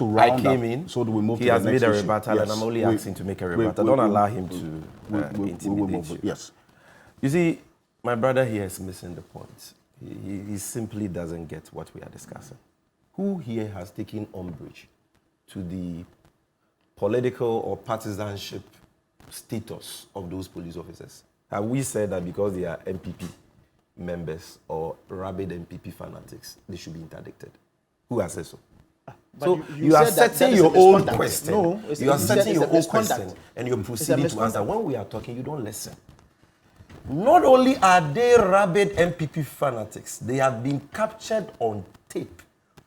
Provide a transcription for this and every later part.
I came in, so do we move he to has the made next a issue? rebuttal, Yes. and I'm only asking to make a rebuttal. Don't allow him to intimidate you. Yes. You see, my brother here is missing the point. He simply doesn't get what we are discussing. Who here has taken umbrage to the political or partisanship status of those police officers? Have we said that because they are MPP members or rabid MPP fanatics, they should be interdicted? Who has said so? But so you are said setting that your is a own misconduct. question. No, you are setting your own misconduct. question and you're proceeding to answer. misconduct. When we are talking, you don't listen. Not only are they rabid MPP fanatics, they have been captured on tape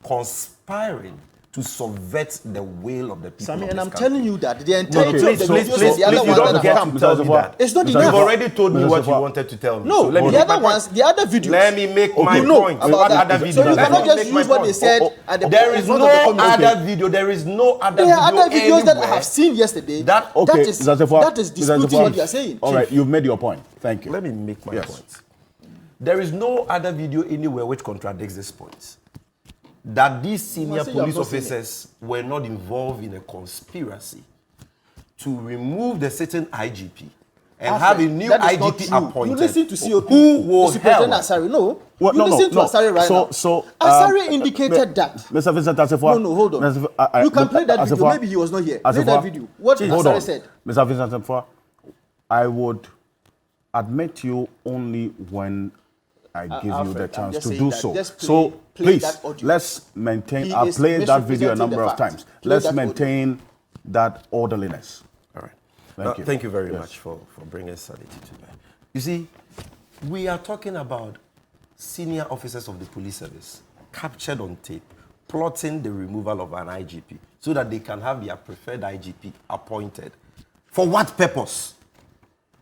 conspiring to subvert the will of the people. Sammy, of and this I'm country. telling you that the entirety of the Please, videos of the other you ones don't that get have to come. tell me that. It's not You've enough. already told me what you wanted to tell me. No, so let me the other ones, the other videos. Let me make my no, point. about What that. other videos? So you Let cannot me just make my use what point. they said at the There is in front no of the community. other video. There is no other There are video other videos that I anywhere. have seen yesterday. That that is disputing what you are saying. All right, you've made your point. Thank you. Let me make my point. There is no other video anywhere which contradicts this point. That these senior police officers were not involved in a conspiracy to remove the sitting IGP and have a new IGP appointed. You listen to COP. Who will help? Asari. No. Well, You listen to Asari right now. Asari indicated that. Mr. Vincent Assefa. No, hold on. You can play that video. Maybe he was not here. Play that video. What Asari said. Mr. Vincent Assefa, I would admit you only when I give you the chance to do so. So please, let's maintain. I've played that video a number of times. Let's maintain that orderliness. All right. Thank you very much for bringing sanity to bear. You see, we are talking about senior officers of the police service captured on tape, plotting the removal of an IGP so that they can have their preferred IGP appointed. For what purpose?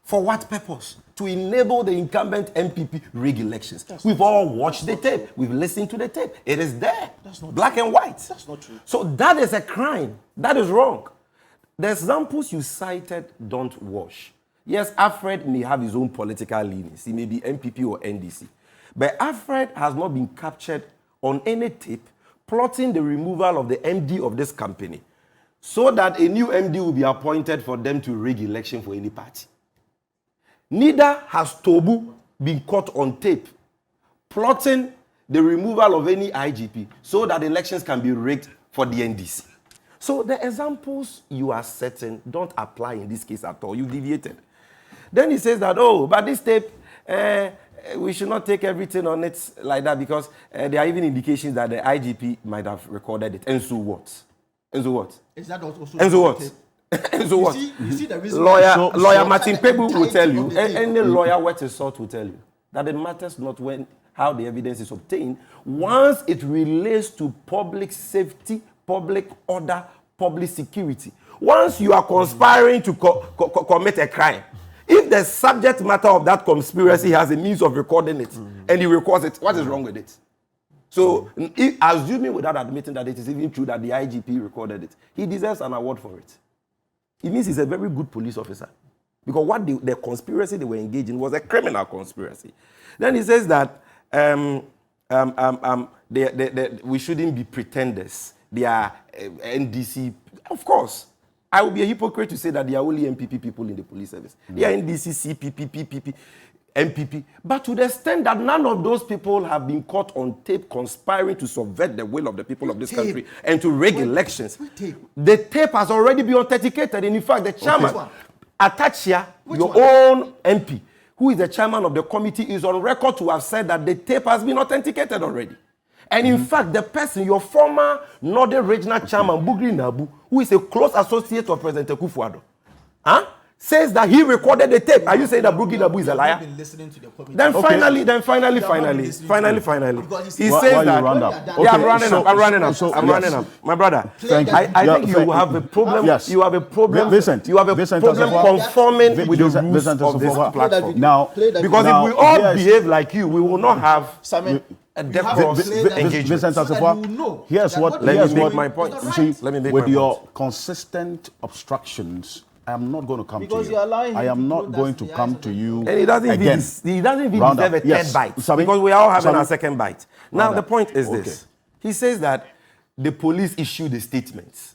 For what purpose? To enable the incumbent MPP rig elections. We've all watched the tape. We've listened to the tape. It is there. Black and white. That's not true. So that is a crime. That is wrong. The examples you cited don't wash. Yes, Alfred may have his own political leanings. He may be MPP or NDC. But Alfred has not been captured on any tape plotting the removal of the MD of this company so that a new MD will be appointed for them to rig election for any party. Neither has Tobu been caught on tape plotting the removal of any IGP so that elections can be rigged for the NDC. So the examples you are setting don't apply in this case at all. You deviated. Then he says that, oh, but this tape, we should not take everything on it like that because there are even indications that the IGP might have recorded it. And so what? And so what? Is that also? And so what? And so what? You see the reason lawyer Martin Pebu will tell you, any lawyer worth his salt will tell you, that it matters not how the evidence is obtained. Once it relates to public safety, public order, public security. Once you are conspiring to commit a crime, if the subject matter of that conspiracy has a means of recording it, and he records it, what is wrong with it? So, assuming without admitting that it is even true that the IGP recorded it, he deserves an award for it. It means he's a very good police officer. Because what the conspiracy they were engaged in was a criminal conspiracy. Then he says that we shouldn't be pretenders. They are NDC. Of course. I would be a hypocrite to say that they are only MPP people in the police service. They are NDC, CPP, PPP, MPP. But to the extent that none of those people have been caught on tape conspiring to subvert the will of the people of this country and to rig elections. The tape has already been authenticated. And in fact, the chairman, Atachia, your own MP, who is the chairman of the committee, is on record to have said that the tape has been authenticated already. And in fact, the person, your former Northern Regional Chairman, Bugri Nabu, who is a close associate of President Kufuor, says that he recorded the tape. Are you saying that Bugri Nabu is a liar? Then finally, he says that. Yeah, I'm running up. My brother, I think you have a problem. You have a problem. You have a problem conforming with the rules of this platform. Now, because if we all behave like you, we will not have a decorous engagement. Here's what. Let me make my point. With your consistent obstructions, I am not going to come to you. I am not going to come to you and he doesn't again. He doesn't even deserve a third bite because we are all having our second bite. Now the point is this. He says that the police issued a statement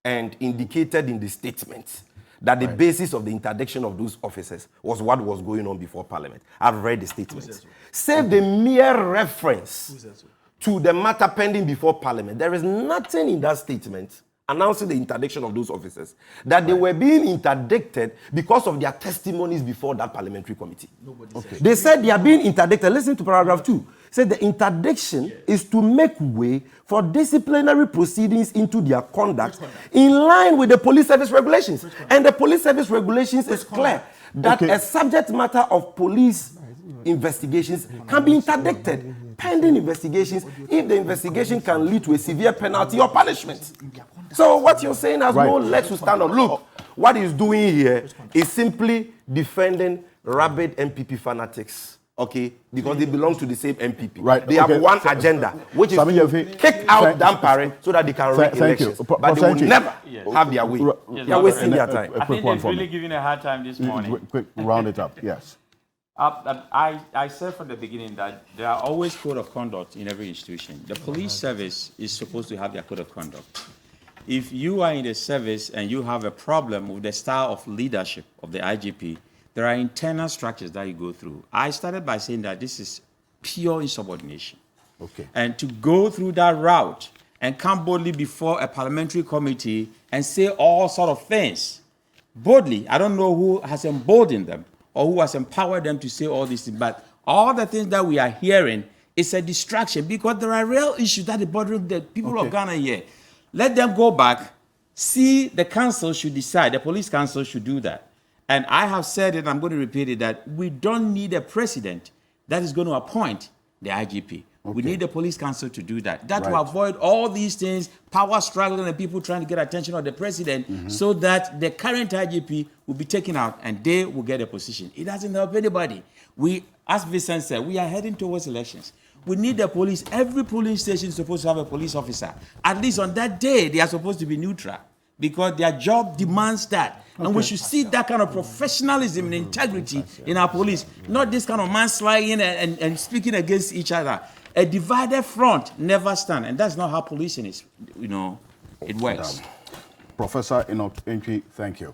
and indicated in the statement that the basis of the interdiction of those officers was what was going on before Parliament. I've read the statement. Save the mere reference to the matter pending before Parliament. There is nothing in that statement announcing the interdiction of those officers, that they were being interdicted because of their testimonies before that parliamentary committee. They said they are being interdicted. Listen to paragraph 2. Said the interdiction is to make way for disciplinary proceedings into their conduct in line with the police service regulations. And the police service regulations is clear that a subject matter of police investigations can be interdicted pending investigations if the investigation can lead to a severe penalty or punishment. So what you're saying has no legs to stand on. Look, what he's doing here is simply defending rabid MPP fanatics, okay? Because they belong to the same MPP. They have one agenda, which is to kick out Dampare so that they can rig elections. But they will never have their way. They're wasting their time. I think they're really giving a hard time this morning. Quick, round it up, yes. I said from the beginning that there are always code of conduct in every institution. The police service is supposed to have their code of conduct. If you are in the service and you have a problem with the style of leadership of the IGP, there are internal structures that you go through. I started by saying that this is pure insubordination. Okay. And to go through that route and come boldly before a parliamentary committee and say all sort of things, boldly, I don't know who has emboldened them or who has empowered them to say all these things, but all the things that we are hearing is a distraction because there are real issues that are bothering the people of Ghana here. Let them go back, see the council should decide, the police council should do that. And I have said it, I'm going to repeat it, that we don't need a president that is going to appoint the IGP. We need the police council to do that. That will avoid all these things, power struggling and people trying to get attention of the president so that the current IGP will be taken out and they will get a position. It doesn't help anybody. We, as Vincent said, we are heading towards elections. We need the police. Every polling station is supposed to have a police officer. At least on that day, they are supposed to be neutral because their job demands that. And we should see that kind of professionalism and integrity in our police, not this kind of manslinging and speaking against each other. A divided front never stands, and that's not how policing is, it works. Professor Enoch Entry, thank you.